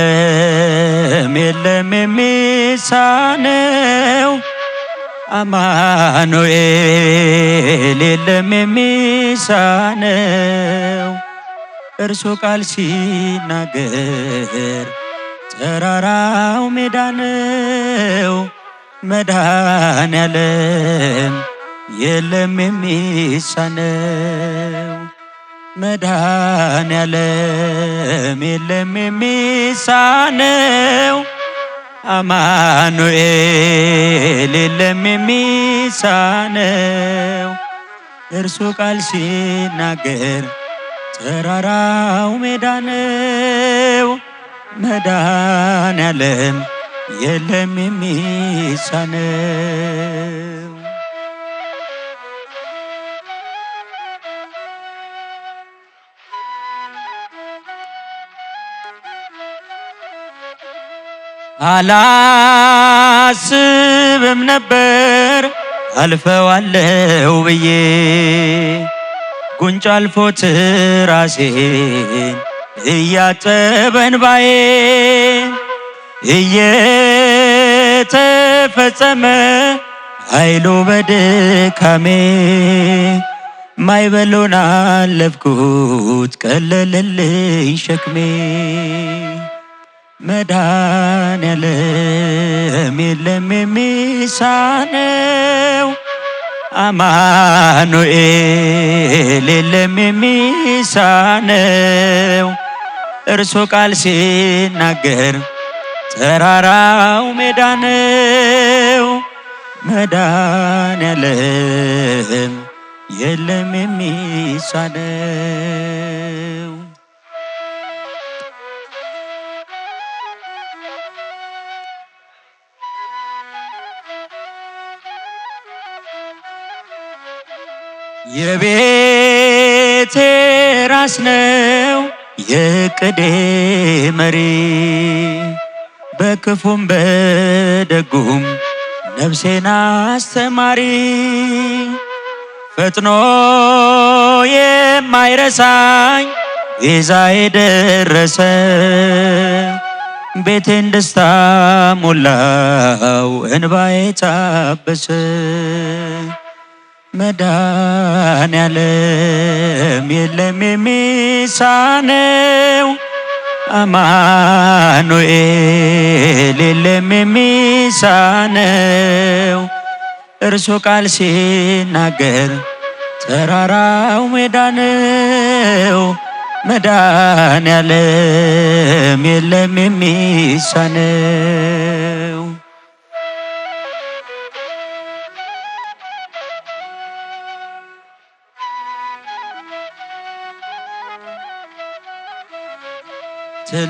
መድኃኔዓለም የለም የሚሳነው፣ አማኑኤል የለም የሚሳነው። እርሱ ቃል ሲናገር ተራራው ሜዳ ነው። መድኃኔዓለም የለም የሚሳነው፣ መድኃኔዓለም የለም የሚሳነው፣ አማኑኤል የለም የሚሳነው። እርሱ ቃል ሲናገር ተራራው ሜዳ ነው። መድኃኔዓለም የለም የሚሳነው። አላስብም ነበር አልፈዋለሁ ብዬ ጉንጭ አልፎት ራሴን እያጠበ እንባዬ እየተፈጸመ ኃይሉ በድካሜ ማዕበሉን አለፍኩት ቀለለልኝ ሸክሜ። መድኃኔዓለም የለም የሚሳነው፣ አማኑኤል የለም የሚሳነው። እርሱ ቃል ሲናገር ተራራው ሜዳ ነው። መድኃኔዓለም የለም የሚሳነው። የቤቴ ራስ ነው የዕቅዴ መሪ፣ በክፉም በደጉም ነፍሴን አስተማሪ። ፈጥኖ የማይረሳኝ ቤዛዬ ደረሰ፣ ቤቴን ደስታ ሞላው እንባዬ ታበሰ። መድኃኔዓለም የለም የሚሳነው፣ አማኑኤል የለም የሚሳነው። እርሱ ቃል ሲናገር ተራራው ሜዳ ነው። መድኃኔዓለም የለም የሚሳነው።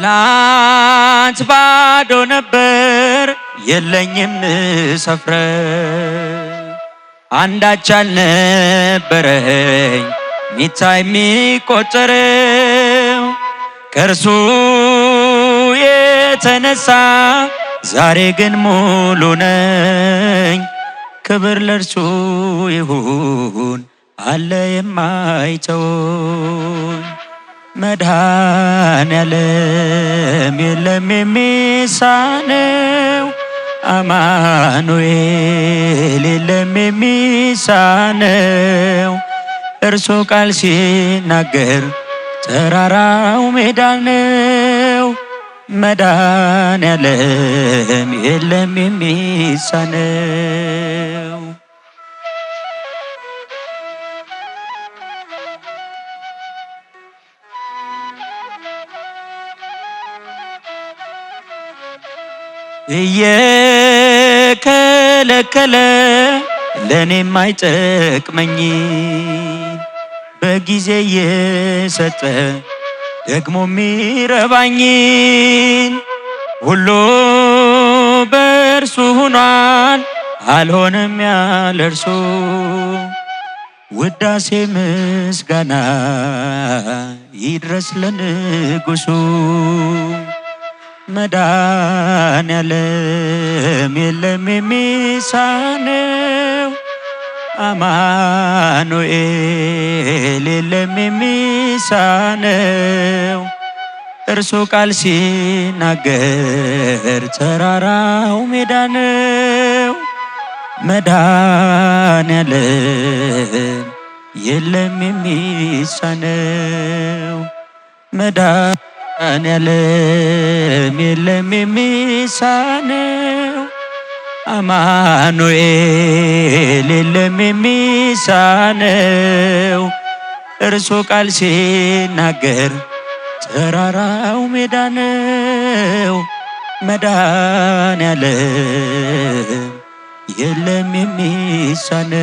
ትላንት ባዶ ነበር የለኝም ሰፍረ፣ አንዳች አልነበረኝ ሚታይ የሚቆጠር። ከእርሱ የተነሳ ዛሬ ግን ሙሉ ነኝ። ክብር ለእርሱ ይሁን አለ የማይተወን። መድኃኔዓለም የለም የሚሳነው፣ አማኑኤል የለም የሚሳነው። እርሱ ቃል ሲናገር ተራራው ሜዳ ነው። መድኃኔዓለም የለም የሚሳነው። እየከለከለ ለኔ የማይጠቅመኝ በጊዜ እየሰጠ ደግሞ የሚረባኝን ሁሉ በእርሱ ሆኗል አልሆነም ያለ እርሱ። ውዳሴ ምስጋና ይድረስ ለንጉሱ። መድኃኔዓለም የለም የሚሳነው፣ አማኑኤል የለም የሚሳነው። እርሱ ቃል ሲናገር ተራራው ሜዳ ነው። መድኃኔዓለም የለም የሚሳነው። መድኃኔዓለም የለም የሚሳነው። አማኑኤል የለም የሚሳነው። እርሱ ቃል ሲናገር ተራራው ሜዳ ነው። መድኃኔዓለም የለም የሚሳነው።